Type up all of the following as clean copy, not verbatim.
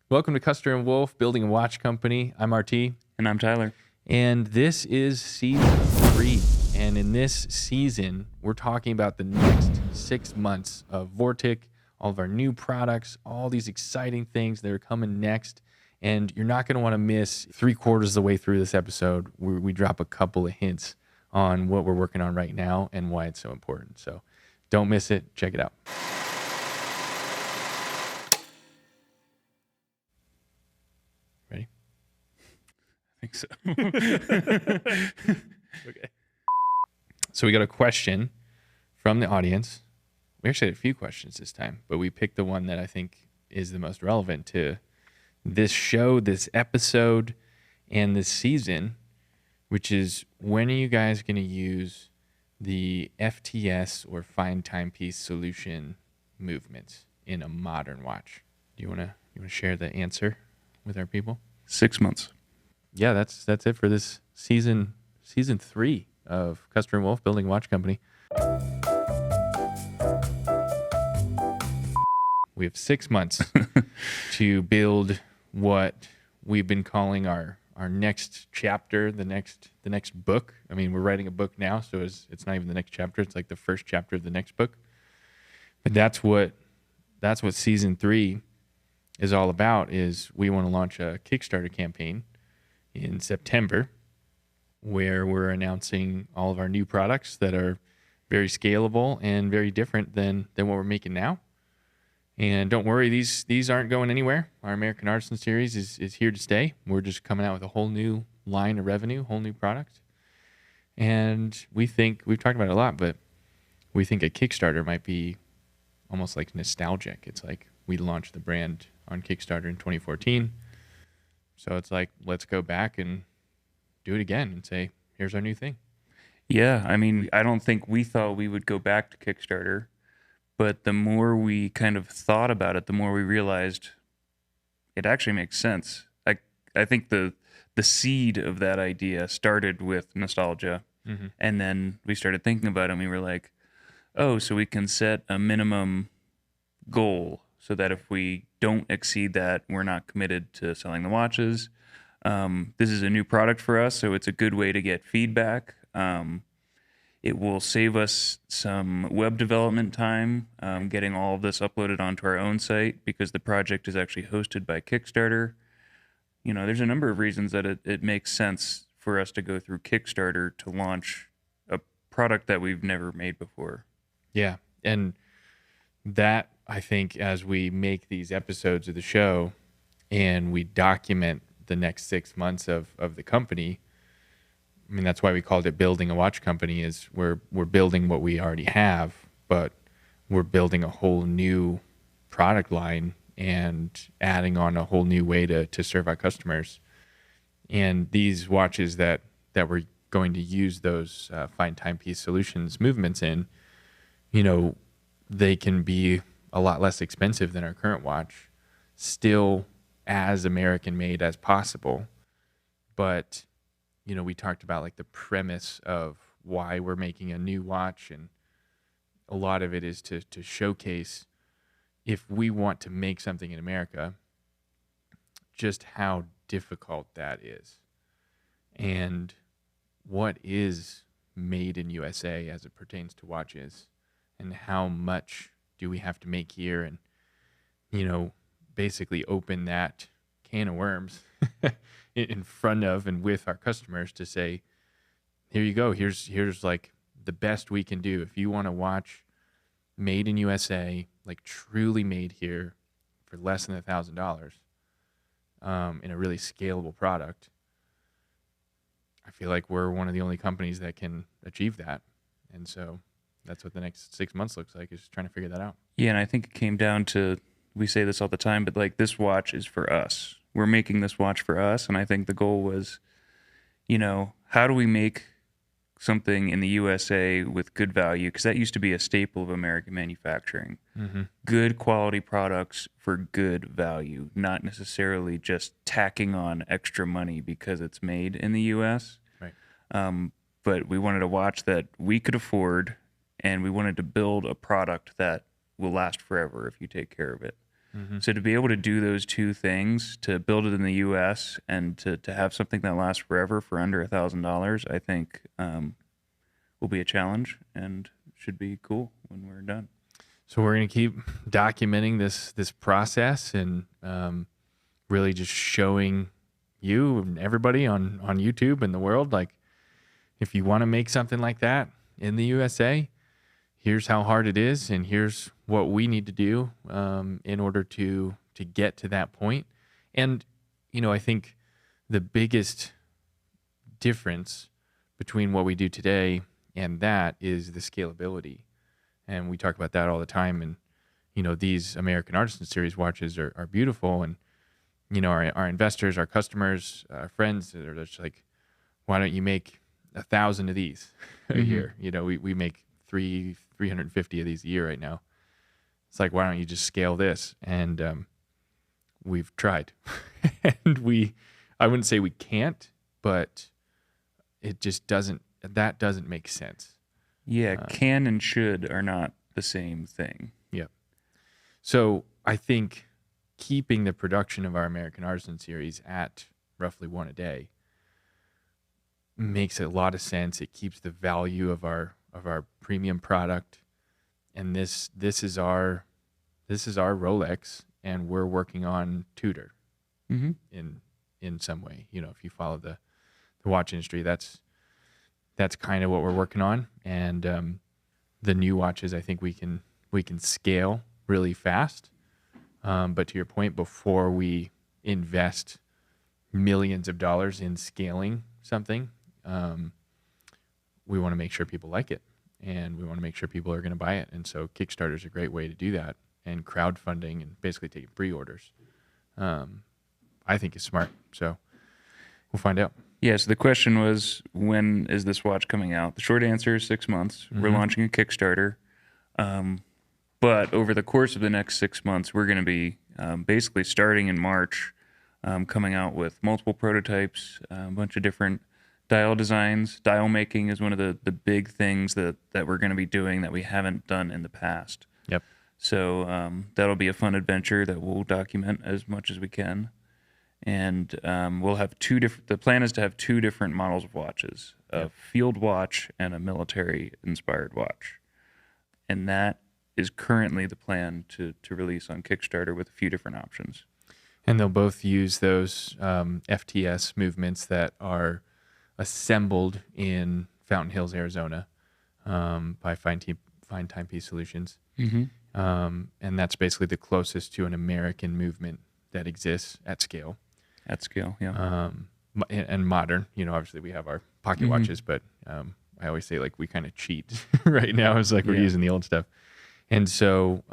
Welcome to Custer and Wolfe, Building a Watch Company. I'm RT. And I'm Tyler. And this is season 3. And in this season, we're talking about the next 6 months of Vortic, all of our new products, all these exciting things that are coming next. And you're not going to want to miss 3/4 of the way through this episode where we drop a couple of hints on what we're working on right now and why it's so important. So don't miss it. Check it out. Ready? I think so. Okay. So we got a question from the audience. We actually had a few questions this time, but we picked the one that I think is the most relevant to this show, this episode, and this season, which is, when are you guys going to use the FTS or fine timepiece solution movements in a modern watch? Do you want to share the answer with our people? 6 months. Yeah, that's it for this season 3 of Custer and Wolfe, Building a Watch Company. We have 6 months to build what we've been calling our next chapter, the next book. I mean, we're writing a book now, so it's not even the next chapter. It's like the first chapter of the next book. But that's what season 3 is all about. Is we want to launch a Kickstarter campaign in September, where we're announcing all of our new products that are very scalable and very different than what we're making now. And don't worry, these aren't going anywhere. Our American Artisan Series is here to stay. We're just coming out with a whole new line of revenue, whole new product. And we've talked about it a lot, but we think a Kickstarter might be almost like nostalgic. It's like we launched the brand on Kickstarter in 2014. So it's like, let's go back and do it again and say, here's our new thing. Yeah, I mean, I don't think we thought we would go back to Kickstarter, but the more we kind of thought about it, the more we realized it actually makes sense. I think the seed of that idea started with nostalgia, and then we started thinking about it, and we were like, oh, so we can set a minimum goal so that if we don't exceed that, we're not committed to selling the watches. This is a new product for us, so it's a good way to get feedback. It will save us some web development time, getting all of this uploaded onto our own site, because the project is actually hosted by Kickstarter. You know, there's a number of reasons that it makes sense for us to go through Kickstarter to launch a product that we've never made before. Yeah, and that, I think, as we make these episodes of the show and we document the next 6 months of the company, I mean, that's why we called it Building a Watch Company, is we're building what we already have, but we're building a whole new product line and adding on a whole new way to serve our customers. And these watches that we're going to use those fine timepiece solutions movements in, you know, they can be a lot less expensive than our current watch, still as American made as possible. But, you know, we talked about like the premise of why we're making a new watch, and a lot of it is to showcase, if we want to make something in America, just how difficult that is, and what is made in USA as it pertains to watches, and how much do we have to make here, and, you know, basically open that can of worms in front of and with our customers to say, here you go, here's like the best we can do. If you want to watch made in USA, like truly made here for less than $1,000, in a really scalable product, I feel like we're one of the only companies that can achieve that. And so that's what the next 6 months looks like, is trying to figure that out. Yeah, and I think it came down to, we say this all the time, but like, this watch is for us. We're making this watch for us, and I think the goal was, you know, how do we make something in the USA with good value? Because that used to be a staple of American manufacturing. Good quality products for good value, not necessarily just tacking on extra money because it's made in the US. Right. But we wanted a watch that we could afford, and we wanted to build a product that will last forever if you take care of it. So to be able to do those two things, to build it in the U.S. and to have something that lasts forever for under $1,000, I think will be a challenge and should be cool when we're done. So we're going to keep documenting this process and really just showing you and everybody on YouTube and the world, like, if you want to make something like that in the USA, here's how hard it is, and here's what we need to do in order to get to that point. And, I think the biggest difference between what we do today and that is the scalability. And we talk about that all the time. And, these American Artisan Series watches are beautiful. And, our investors, our customers, our friends, they're just like, why don't you make 1,000 of these a year? We make 350 of these a year right now. It's like, why don't you just scale this? And we've tried. And I wouldn't say we can't, but it just doesn't make sense. Yeah, can and should are not the same thing. Yeah. So I think keeping the production of our American Artisan Series at roughly one a day makes a lot of sense. It keeps the value of our premium product, and this is our Rolex, and we're working on Tudor in some way. If you follow the watch industry, that's kind of what we're working on. And the new watches, I think we can scale really fast. But to your point, before we invest millions of dollars in scaling something, we want to make sure people like it, and we want to make sure people are going to buy it. And so Kickstarter is a great way to do that, and crowdfunding and basically taking pre-orders, I think is smart. So we'll find out. Yeah, so the question was, when is this watch coming out? The short answer is 6 months. We're launching a Kickstarter. But over the course of the next 6 months, we're going to be basically starting in March, coming out with multiple prototypes, a bunch of different dial designs. Dial making is one of the big things that we're going to be doing that we haven't done in the past. Yep. So that'll be a fun adventure that we'll document as much as we can. And we'll have the plan is to have two different models of watches, a field watch and a military-inspired watch. And that is currently the plan to release on Kickstarter with a few different options. And they'll both use those FTS movements that are assembled in Fountain Hills, Arizona, by Fine Timepiece Solutions. And that's basically the closest to an American movement that exists at scale. At scale, yeah. And modern. Obviously we have our pocket watches, but I always say, like, we kind of cheat right now. It's like we're using the old stuff. And so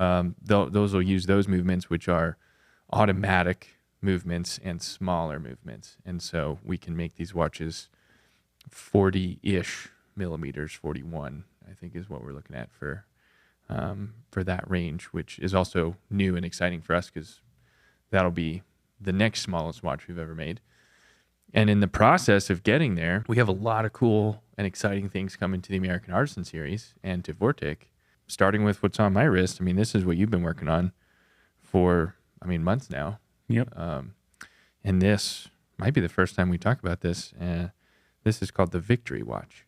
those will use those movements, which are automatic movements and smaller movements. And so we can make these watches 40-ish millimeters, 41, I think is what we're looking at for that range, which is also new and exciting for us because that'll be the next smallest watch we've ever made. And in the process of getting there, we have a lot of cool and exciting things coming to the American Artisan Series and to Vortic, starting with what's on my wrist. I mean, this is what you've been working on for, months now. Yep. And this might be the first time we talk about this. This is called the Victory Watch.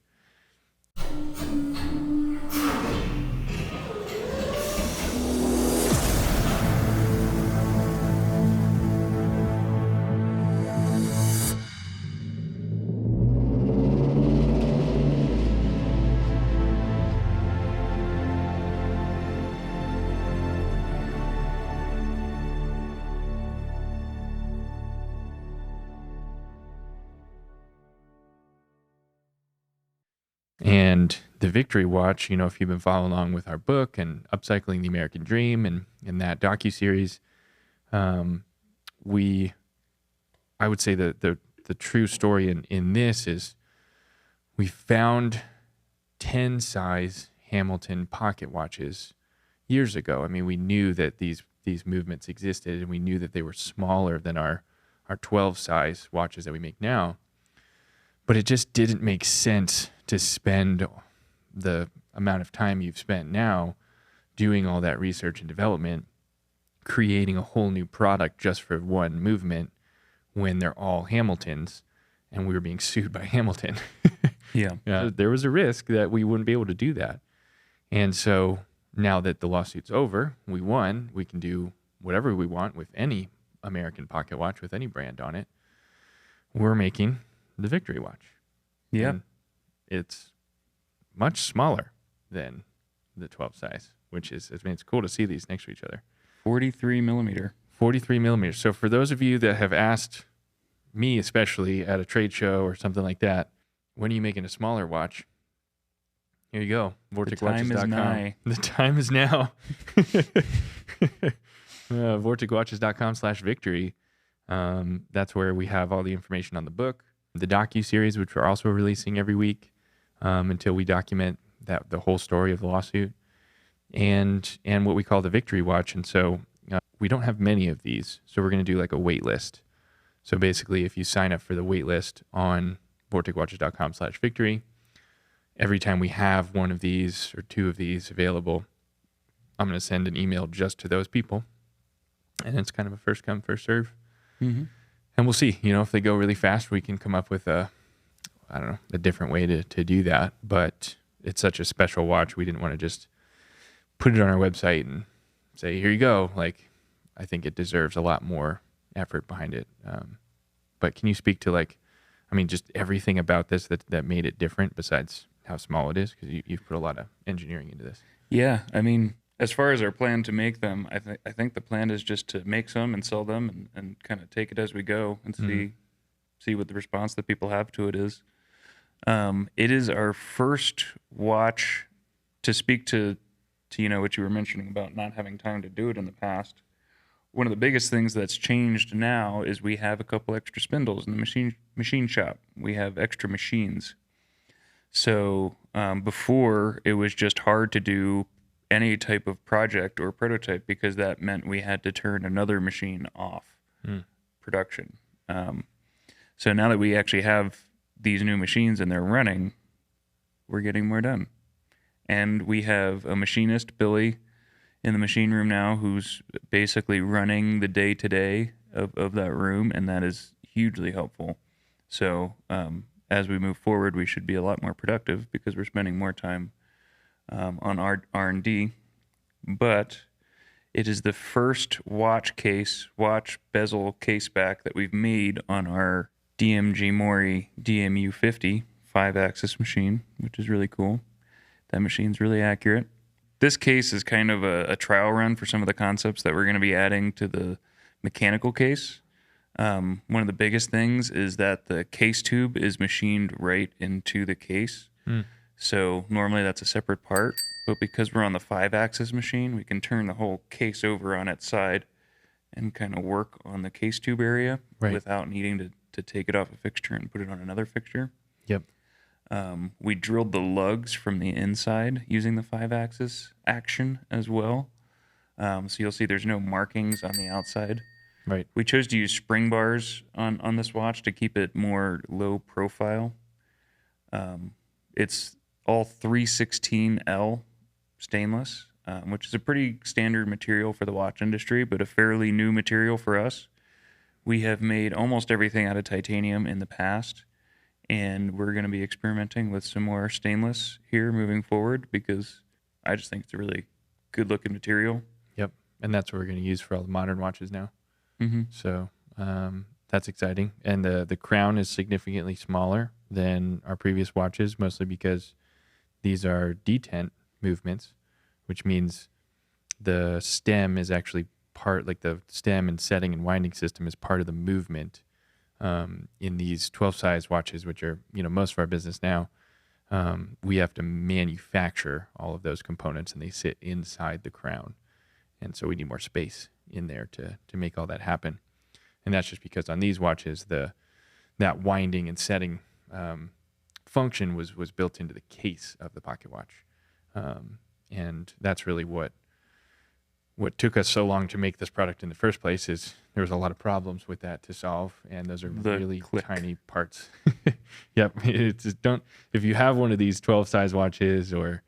And the Victory Watch, if you've been following along with our book and Upcycling the American Dream and that docuseries, I would say the true story in this is we found 10 size Hamilton pocket watches years ago. I mean, we knew that these movements existed, and we knew that they were smaller than our 12 size watches that we make now. But it just didn't make sense to spend the amount of time you've spent now doing all that research and development creating a whole new product just for one movement when they're all Hamiltons, and we were being sued by Hamilton. Yeah. There was a risk that we wouldn't be able to do that. And so now that the lawsuit's over, we won, we can do whatever we want with any American pocket watch with any brand on it. We're making the Victory Watch. Yeah. And it's much smaller than the 12 size, which is, I mean, it's cool to see these next to each other. 43 millimeter. 43 millimeters. So for those of you that have asked me, especially at a trade show or something like that, when are you making a smaller watch? Here you go. VorticWatches.com. The time is now. VorticWatches.com/victory. That's where we have all the information on the book, the docu-series, which we're also releasing every week until we document the whole story of the lawsuit, and what we call the Victory Watch. And so we don't have many of these, so we're going to do like a wait list. So basically, if you sign up for the wait list on VorticWatches.com/victory, every time we have one of these or two of these available, I'm going to send an email just to those people. And it's kind of a first come, first serve. Mm-hmm. And we'll see, if they go really fast, we can come up with a different way to do that. But it's such a special watch. We didn't want to just put it on our website and say, here you go. Like, I think it deserves a lot more effort behind it. But can you speak to just everything about this that made it different besides how small it is? Because you've put a lot of engineering into this. Yeah. I mean, as far as our plan to make them, I think the plan is just to make some and sell them and kind of take it as we go and see what the response that people have to it is. It is our first watch to speak to what you were mentioning about not having time to do it in the past. One of the biggest things that's changed now is we have a couple extra spindles in the machine shop. We have extra machines. So before, it was just hard to do any type of project or prototype because that meant we had to turn another machine off production. So now that we actually have these new machines and they're running, we're getting more done. And we have a machinist, Billy, in the machine room now who's basically running the day-to-day of that room, and that is hugely helpful. So as we move forward, we should be a lot more productive because we're spending more time on our R&D. But it is the first watch bezel case back that we've made on our DMG Mori DMU50 5-axis machine, which is really cool. That machine's really accurate. This case is kind of a trial run for some of the concepts that we're going to be adding to the mechanical case. One of the biggest things is that the case tube is machined right into the case. So normally that's a separate part, but because we're on the 5-axis machine, we can turn the whole case over on its side and kind of work on the case tube area without needing to take it off a fixture and put it on another fixture. Yep. We drilled the lugs from the inside using the 5-axis action as well. So you'll see there's no markings on the outside. Right. We chose to use spring bars on this watch to keep it more low profile. It's all 316L stainless, which is a pretty standard material for the watch industry, but a fairly new material for us. We have made almost everything out of titanium in the past, and we're going to be experimenting with some more stainless here moving forward because I just think it's a really good-looking material. Yep, and that's what we're going to use for all the modern watches now. Mm-hmm. So that's exciting. And the crown is significantly smaller than our previous watches, mostly because these are detent movements, which means the stem is actually part, like the stem and setting and winding system is part of the movement in these 12 size watches, which are, most of our business now. We have to manufacture all of those components and they sit inside the crown. And so we need more space in there to make all that happen. And that's just because on these watches, that winding and setting function was built into the case of the pocket watch. And that's really what took us so long to make this product in the first place is there was a lot of problems with that to solve, and those are really tiny parts. Yep. It's just if you have one of these 12 size watches or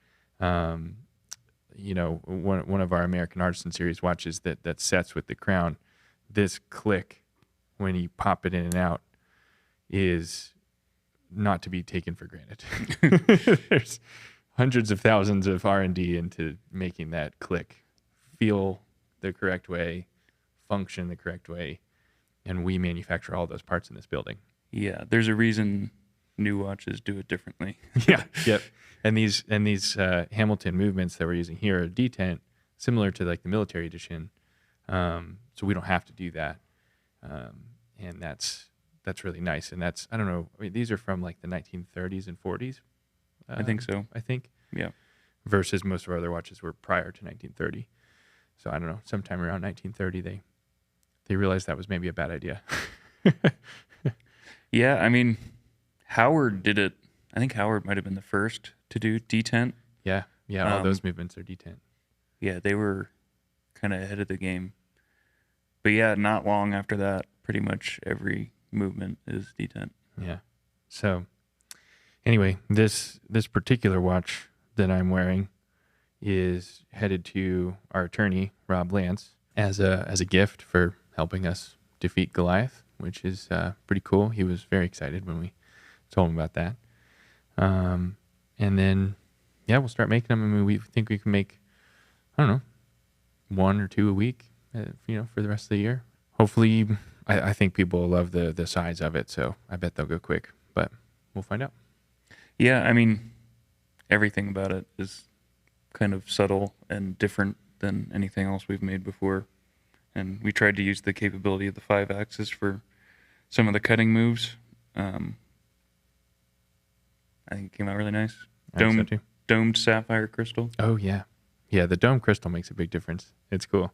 one of our American Artisan Series watches that sets with the crown, this click when you pop it in and out is not to be taken for granted. There's hundreds of thousands of R&D into making that click feel the correct way, function the correct way, and we manufacture all those parts in this building. Yeah, there's a reason new watches do it differently. Yeah, yep. And these Hamilton movements that we're using here are detent, similar to like the military edition. So we don't have to do that, and that's really nice. And that's, I don't know, I mean, these are from like the 1930s and 40s. I think so. I think. Yeah. Versus most of our other watches were prior to 1930. So I don't know, sometime around 1930, they realized that was maybe a bad idea. Yeah, I mean, Howard did it. I think Howard might have been the first to do detent. Yeah, all those movements are detent. Yeah, they were kind of ahead of the game. But yeah, not long after that, pretty much every movement is detent. Yeah. So anyway, this particular watch that I'm wearing is headed to our attorney, Rob Lantz, as a gift for helping us defeat Goliath, which is pretty cool. He was very excited when we told him about that. And then, yeah, we'll start making them. I mean, we think we can make, I don't know, 1 or 2 a week, for the rest of the year. Hopefully, I think people will love the size of it, so I bet they'll go quick, but we'll find out. Yeah, I mean, everything about it is kind of subtle and different than anything else we've made before. And we tried to use the capability of the 5-axis for some of the cutting moves. I think it came out really nice. Domed sapphire crystal. Oh, yeah. Yeah, the dome crystal makes a big difference. It's cool.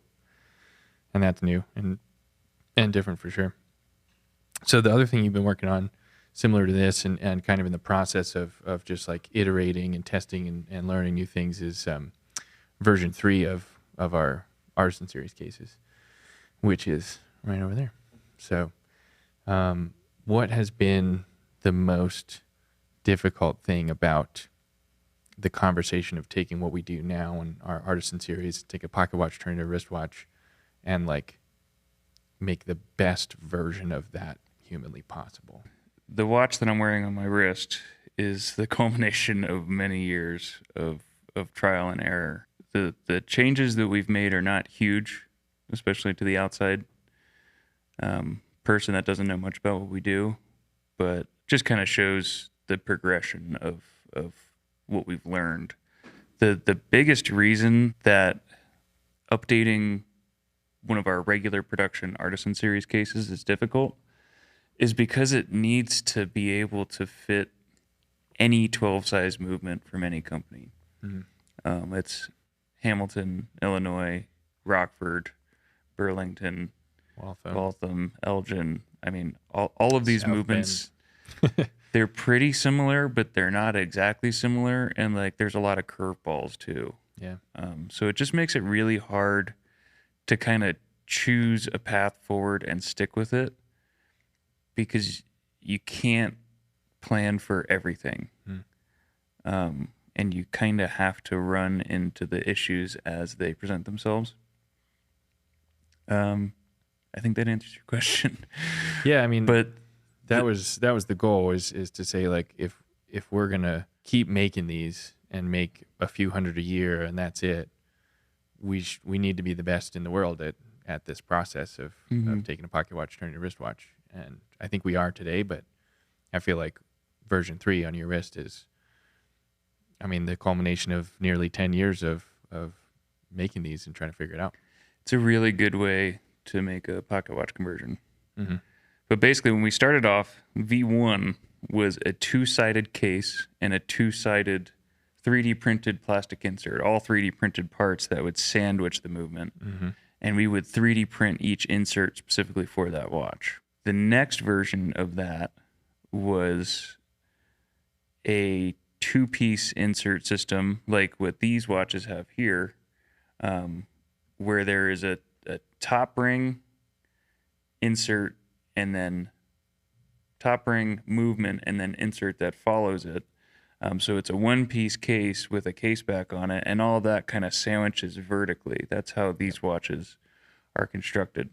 And that's new and different for sure. So the other thing you've been working on, similar to this and kind of in the process of just like iterating and testing and learning new things, is version 3 of our Artisan Series cases, which is right over there. So what has been the most difficult thing about the conversation of taking what we do now in our Artisan Series, take a pocket watch, turn it into a wristwatch, and like make the best version of that humanly possible? The watch that I'm wearing on my wrist is the culmination of many years of trial and error. The changes that we've made are not huge, especially to the outside person that doesn't know much about what we do, but just kind of shows the progression of what we've learned. The biggest reason that updating one of our regular production Artisan Series cases is difficult is because it needs to be able to fit any 12 size movement from any company. Mm-hmm. It's Hamilton, Illinois, Rockford, Burlington, Waltham, Elgin. I mean, all of these South movements, they're pretty similar, but they're not exactly similar. And like, there's a lot of curveballs too. Yeah. So it just makes it really hard to kind of choose a path forward and stick with it, because you can't plan for everything. And you kind of have to run into the issues as they present themselves. I think that answers your question. Yeah, I mean, but that was the goal, is to say, like, if we're gonna keep making these and make a few hundred a year and that's it, we need to be the best in the world at this process of taking a pocket watch, turning a wristwatch. And I think we are today, but I feel like version 3 on your wrist is, I mean, the culmination of nearly 10 years of making these and trying to figure it out. It's a really good way to make a pocket watch conversion. Mm-hmm. But basically, when we started off, V1 was a 2-sided case and a 2-sided 3D printed plastic insert, all 3D printed parts that would sandwich the movement. Mm-hmm. And we would 3D print each insert specifically for that watch. The next version of that was a 2-piece insert system, like what these watches have here, where there is a top ring insert and then top ring movement and then insert that follows it. So it's a one-piece case with a case back on it, and all that kind of sandwiches vertically. That's how these watches are constructed.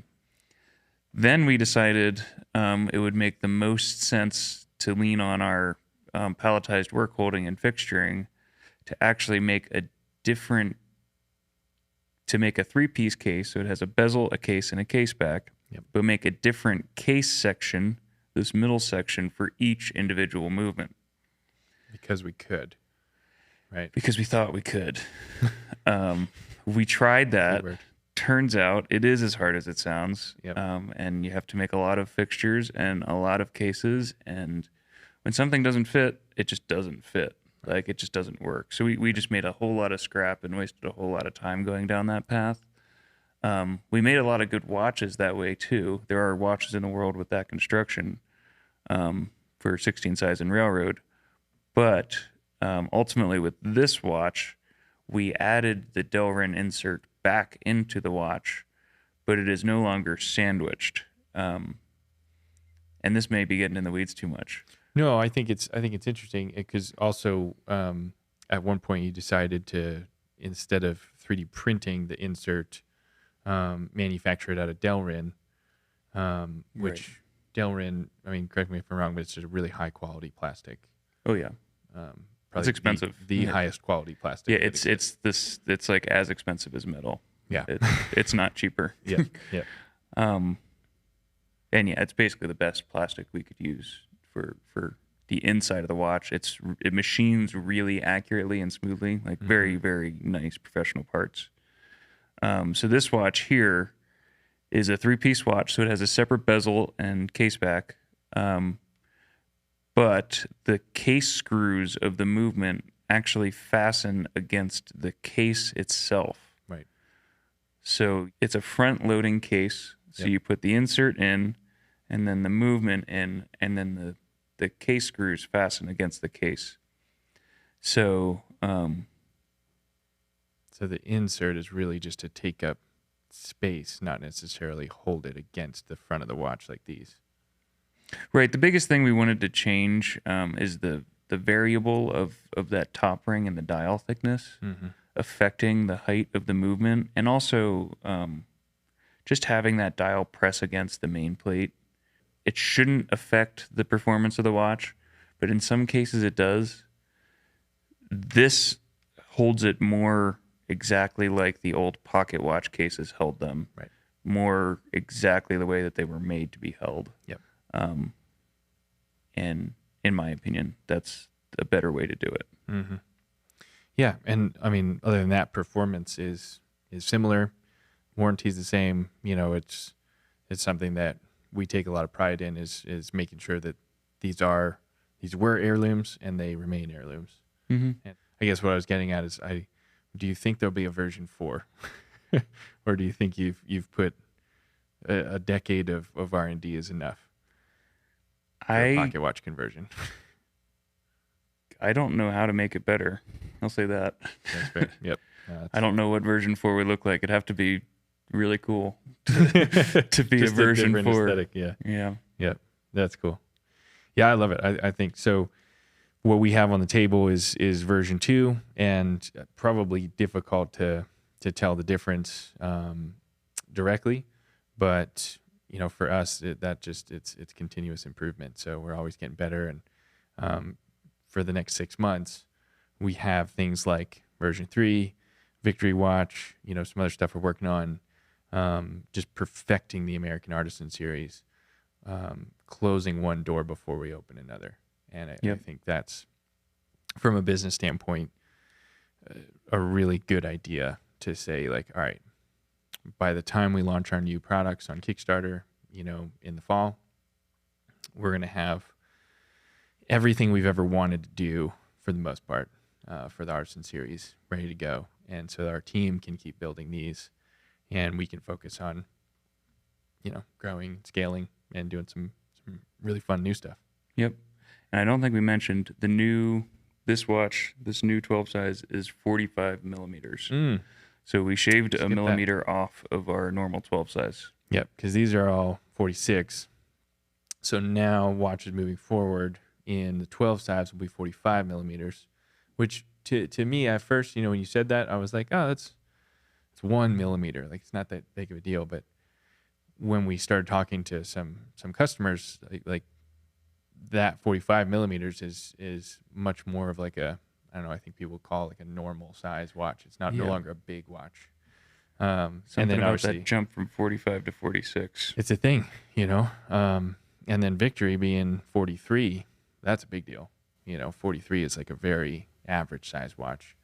Then we decided it would make the most sense to lean on our palletized work holding and fixturing to actually make a three-piece case. So it has a bezel, a case, and a case back, but make a different case section, this middle section, for each individual movement. Because we could, right? Because we thought we could. We tried that. Turns out it is as hard as it sounds. Yep. And you have to make a lot of fixtures and a lot of cases. And when something doesn't fit, it just doesn't fit. Like, it just doesn't work. So we just made a whole lot of scrap and wasted a whole lot of time going down that path. We made a lot of good watches that way too. There are watches in the world with that construction for 16 size and railroad. But ultimately with this watch, we added the Delrin insert back into the watch, but it is no longer sandwiched. And this may be getting in the weeds too much. No, I think it's interesting because also at one point you decided to, instead of 3D printing the insert, manufacture it out of Delrin, which Delrin, I mean, correct me if I'm wrong, but it's a really high quality plastic. Oh yeah, it's expensive. The highest quality plastic. Yeah, it's like as expensive as metal. Yeah, it's not cheaper. Yeah. And yeah, it's basically the best plastic we could use for the inside of the watch. It machines really accurately and smoothly, like very, very nice professional parts. So this watch here is a three-piece watch, so it has a separate bezel and case back. But the case screws of the movement actually fasten against the case itself. Right. So it's a front-loading case. So you put the insert in, and then the movement in, and then the case screws fasten against the case. So so the insert is really just to take up space, not necessarily hold it against the front of the watch like these. Right. The biggest thing we wanted to change is the variable of that top ring and the dial thickness affecting the height of the movement, and also just having that dial press against the main plate. It shouldn't affect the performance of the watch, but in some cases it does. This holds it more exactly like the old pocket watch cases held them. Right. More exactly the way that they were made to be held. Yep. And in my opinion, that's a better way to do it. Mm-hmm. Yeah, and I mean, other than that, performance is similar. Warranty's the same. You know, it's something that we take a lot of pride in is making sure that these were heirlooms and they remain heirlooms. Mm-hmm. And I guess what I was getting at is, do you think there'll be a version 4, or do you think you've put a decade of R&D is enough for a pocket watch conversion? I don't know how to make it better. I'll say that. That's fair. Yep. I don't know what version 4 would look like. It'd have to be really cool to be a version 4. Aesthetic, yeah. Yeah. Yep. That's cool. Yeah, I love it. I think so. What we have on the table is version 2, and probably difficult to tell the difference directly, but you know, for us, it's continuous improvement. So we're always getting better, and for the next 6 months, we have things like version 3, Victory Watch, you know, some other stuff we're working on, just perfecting the American Artisan Series, closing one door before we open another. And I think that's, from a business standpoint, a really good idea to say, like, all right, by the time we launch our new products on Kickstarter, you know, in the fall, we're going to have everything we've ever wanted to do, for the most part, for the Artisan Series ready to go. And so our team can keep building these, and we can focus on, you know, growing, scaling, and doing some really fun new stuff. Yep. And I don't think we mentioned this new 12 size is 45 millimeters. So we shaved a millimeter off of our normal 12 size. Yep, because these are all 46. So now watches moving forward, in the 12 size will be 45 millimeters, which to me at first, when you said that, I was like, oh, it's 1 millimeter. Like, it's not that big of a deal. But when we started talking to some customers, like that 45 millimeters is much more of like a, I don't know, I think people call it like a normal size watch. It's no longer a big watch. And Something then about obviously that jump from 45 to 46. it's a thing, and then Victory being 43, that's a big deal. 43 is like a very average size watch.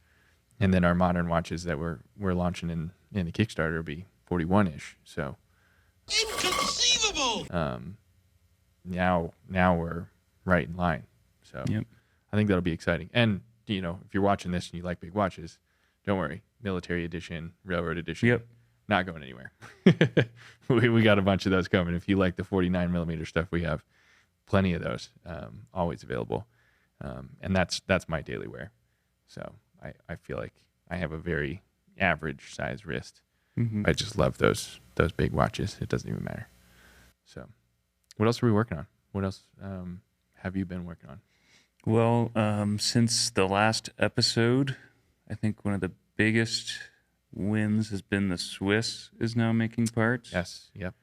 And then our modern watches that we're launching in the Kickstarter will be 41-ish. So inconceivable. Now we're right in line. So Yep. I think that'll be exciting. And if you're watching this and you like big watches, don't worry. Military edition, railroad edition, Yep. not going anywhere. we got a bunch of those coming. If you like the 49 millimeter stuff, we have plenty of those, always available. And that's my daily wear. So I feel like I have a very average size wrist. Mm-hmm. I just love those big watches. It doesn't even matter. So what else are we working on? What else have you been working on? Well, since the last episode, I think one of the biggest wins has been the Swiss is now making parts. Yes. Yep.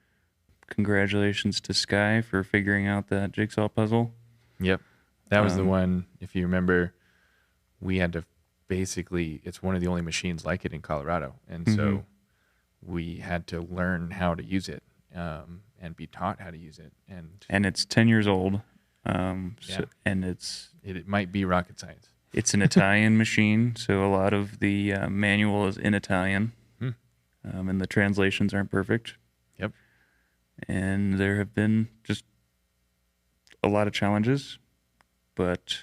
Congratulations to Sky for figuring out that jigsaw puzzle. Yep. That was the one, if you remember, we had to basically, it's one of the only machines like it in Colorado. And so we had to learn how to use it and be taught how to use it. And it's 10 years old. And it might be rocket science. It's an Italian machine, so a lot of the manual is in Italian, and the translations aren't perfect. Yep. And there have been just a lot of challenges, but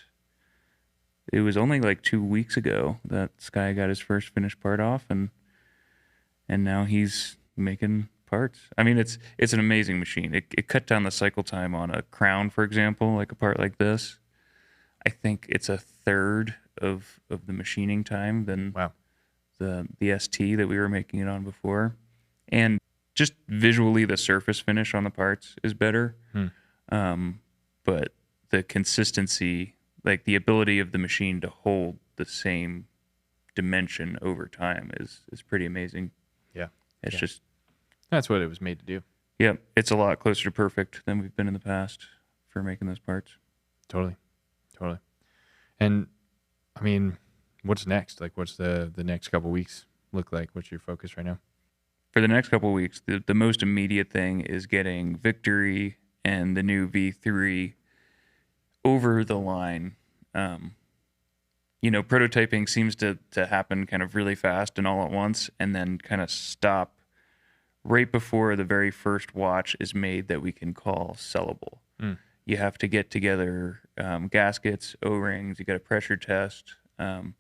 it was only like 2 weeks ago that Sky got his first finished part off, and now he's making parts. I mean, it's an amazing machine. It cut down the cycle time on a crown, for example, like a part like this. I think it's a third of the machining time than the ST that we were making it on before. And just visually, the surface finish on the parts is better. But the consistency, like the ability of the machine to hold the same dimension over time is pretty amazing. Yeah. It's just... That's what it was made to do. Yeah, it's a lot closer to perfect than we've been in the past for making those parts. Totally. And I mean, what's next? Like, what's the next couple of weeks look like? What's your focus right now? For the next couple of weeks, the most immediate thing is getting Victory and the new V3 over the line. Prototyping seems to happen kind of really fast and all at once, and then kind of stop right before the very first watch is made that we can call sellable. You have to get together gaskets, O-rings, you got a pressure test. Then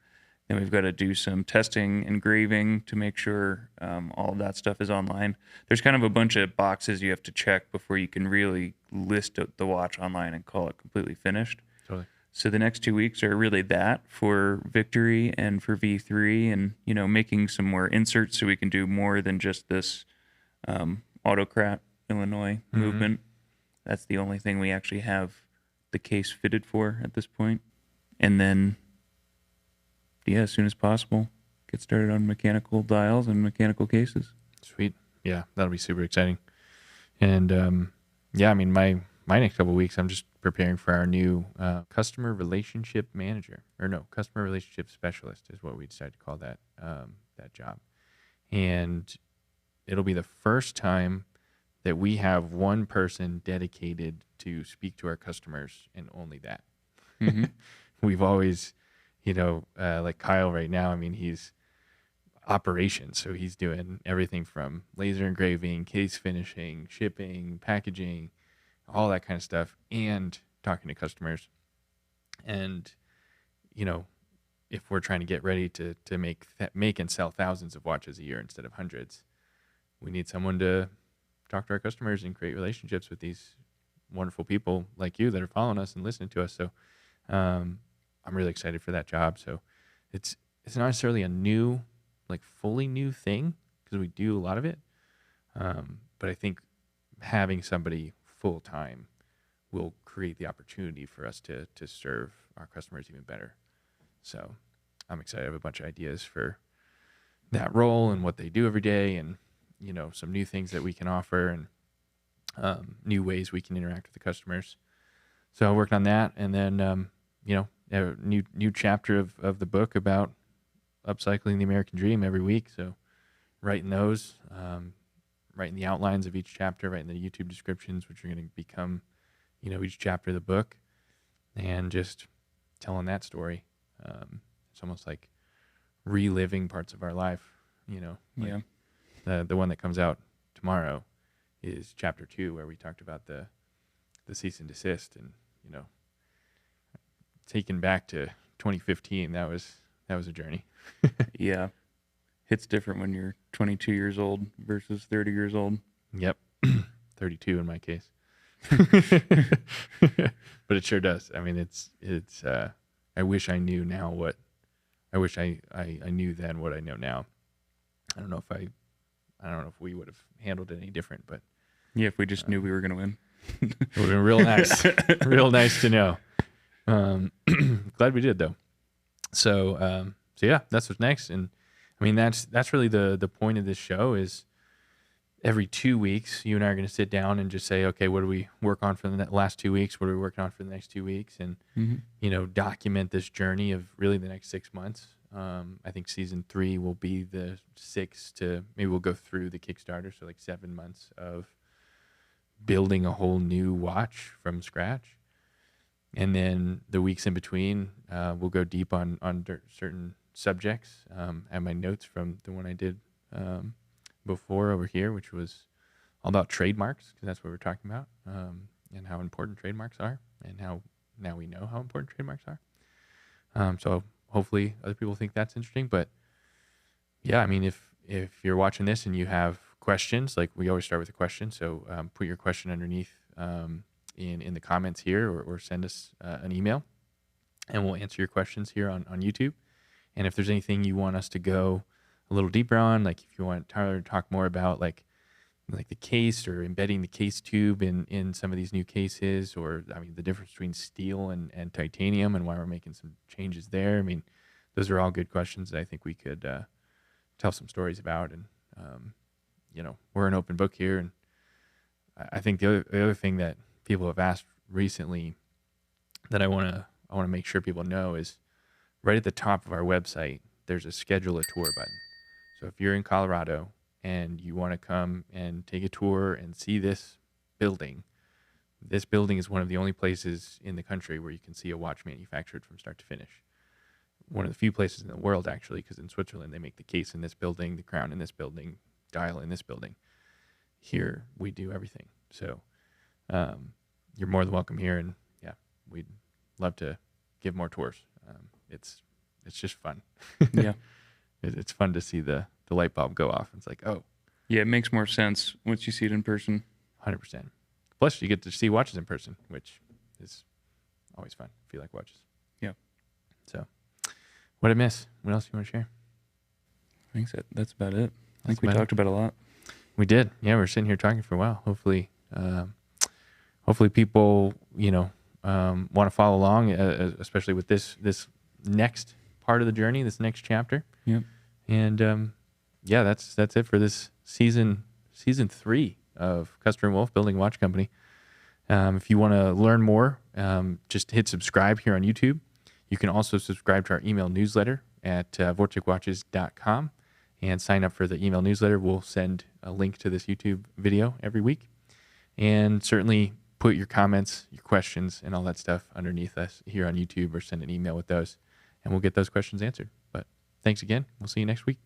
we've got to do some testing, engraving to make sure all of that stuff is online. There's kind of a bunch of boxes you have to check before you can really list the watch online and call it completely finished. Totally. So the next 2 weeks are really that for Victory and for V3, and making some more inserts so we can do more than just this Autocrat Illinois movement. That's the only thing we actually have the case fitted for at this point. And then, as soon as possible, get started on mechanical dials and mechanical cases. Sweet. Yeah, that'll be super exciting. And I mean, my next couple of weeks, I'm just preparing for our new customer relationship manager, customer relationship specialist is what we decided to call that job. And it'll be the first time that we have one person dedicated to speak to our customers and only that. We've always, like Kyle right now, I mean, he's operations. So he's doing everything from laser engraving, case finishing, shipping, packaging, all that kind of stuff, and talking to customers. And, if we're trying to get ready to make and sell thousands of watches a year instead of hundreds, we need someone to talk to our customers and create relationships with these wonderful people like you that are following us and listening to us. So I'm really excited for that job. So it's not necessarily a new, like fully new thing because we do a lot of it. But I think having somebody full time will create the opportunity for us to serve our customers even better. So I'm excited. I have a bunch of ideas for that role and what they do every day, and some new things that we can offer, and new ways we can interact with the customers. So I worked on that, and then a new chapter of the book about upcycling the American dream every week. So writing those, writing the outlines of each chapter, writing the YouTube descriptions, which are going to become each chapter of the book, and just telling that story. It's almost like reliving parts of our life. Yeah. The one that comes out tomorrow is chapter 2, where we talked about the cease and desist, and taken back to 2015. That was a journey. Yeah. It's different when you're 22 years old versus 30 years old. Yep. 32 in my case. But it sure does. I mean, it's I wish I knew now what I wish I knew then what I know now. I don't know if we would have handled it any different, but Yeah, if we just knew we were going to win. it would have been real nice. Real nice to know. Glad we did, though. So yeah, that's what's next. And I mean, that's really the point of this show is every 2 weeks, you and I are going to sit down and just say, okay, what do we work on for the last 2 weeks? What are we working on for the next 2 weeks? And, document this journey of really the next 6 months. I think season 3 will be the 6 to maybe we'll go through the Kickstarter. So like 7 months of building a whole new watch from scratch. And then the weeks in between, we'll go deep on certain subjects. I have my notes from the one I did before over here, which was all about trademarks, because that's what we're talking about, and how important trademarks are, and how now we know how important trademarks are. So hopefully other people think that's interesting. But yeah, I mean, if you're watching this and you have questions, like we always start with a question, so put your question underneath in the comments here, or send us an email, and we'll answer your questions here on YouTube. And if there's anything you want us to go a little deeper on, like if you want Tyler to talk more about like the case, or embedding the case tube in some of these new cases, or I mean the difference between steel and titanium, and why we're making some changes there. I mean, those are all good questions that I think we could tell some stories about. And we're an open book here. And I think the other thing that people have asked recently that I want to make sure people know is right at the top of our website, there's a schedule a tour button. So if you're in Colorado and you want to come and take a tour and see this building is one of the only places in the country where you can see a watch manufactured from start to finish. One of the few places in the world, actually, because in Switzerland, they make the case in this building, the crown in this building, dial in this building. Here, we do everything. So you're more than welcome here. And yeah, we'd love to give more tours. It's just fun. Yeah. It's fun to see the light bulb go off. It's like, oh. Yeah, it makes more sense once you see it in person. 100%. Plus, you get to see watches in person, which is always fun if you like watches. Yeah. So, what did I miss? What else do you want to share? I think that's about it. I think we talked about a lot. We did. Yeah, we're sitting here talking for a while. Hopefully people, want to follow along, especially with this next part of the journey, this next chapter. Yep. And yeah, that's it for this season 3 of Custer and Wolfe Building a Watch Company. If you want to learn more, just hit subscribe here on YouTube. You can also subscribe to our email newsletter at vorticwatches.com and sign up for the email newsletter. We'll send a link to this YouTube video every week. And certainly put your comments, your questions, and all that stuff underneath us here on YouTube, or send an email with those, and we'll get those questions answered. But thanks again. We'll see you next week.